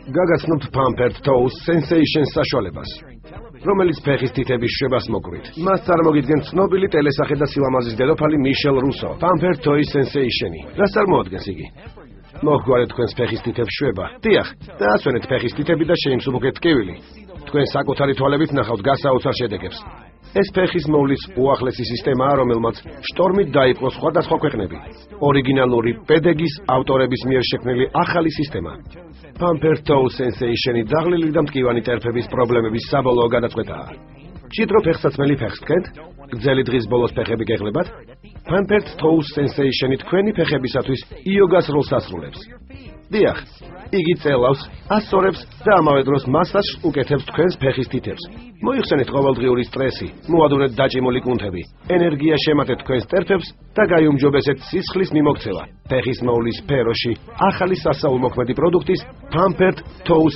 გაგაცნობთ Pampered Toes Sensation საშუალებას, რომელიც ფეხის თითების შვებას მოგვით. მას წარმოგიდგენთ ცნობილი ტელესახე და სილამაზის დედოფალი მიშელ რუსო. Pampered Toes Sensation-ი. რას წარმოადგენს იგი? მოგვარეთ თქვენს ფეხის თითებს შვება. დიახ, დაასვენეთ ფეხის თითები და შეიმსუბუქეთ ტკივილი. თქვენ საკუთარი თვალებით ნახავთ გასაოცარ შედეგებს. ეს ფეხის მოვლის უახლესი სისტემაა, რომელმაც შტორმით დაიპყრო სხვადასხვა ქვეყნები. ორიგინალური პედეგის ავტორების მიერ შექმნილი ახალი სისტემა. Pampered Toes Sensation-ი დაღლილი და მტკივანი ტერფების პრობლემების საბოლოო გადაწყვეტაა. მჭიდრო ფეხსაცმელი ფეხს თქვენთ, გრძელი დღის ბოლოს ფეხები გეღლებათ. Pampered Toes Sensation-ი თქვენი ფეხებისათვის იოგას როლს ასრულებს. დიახ, იგი წელავს, ასწორებს და ამავე დროს მასაჟს უკეთებს თქვენს ფეხის თითებს. მოიხსენეთ ყოველდღიური სტრესი, მოადუნეთ დაჭიმული კუნთები, ენერგია შემატეთ თქვენს ტერფებს და გაიუმჯობესეთ სისხლის მიმოქცევა. ფეხის მოვლის სფეროში ახალი სასაულმოქმედი პროდუქტის Pampered Toes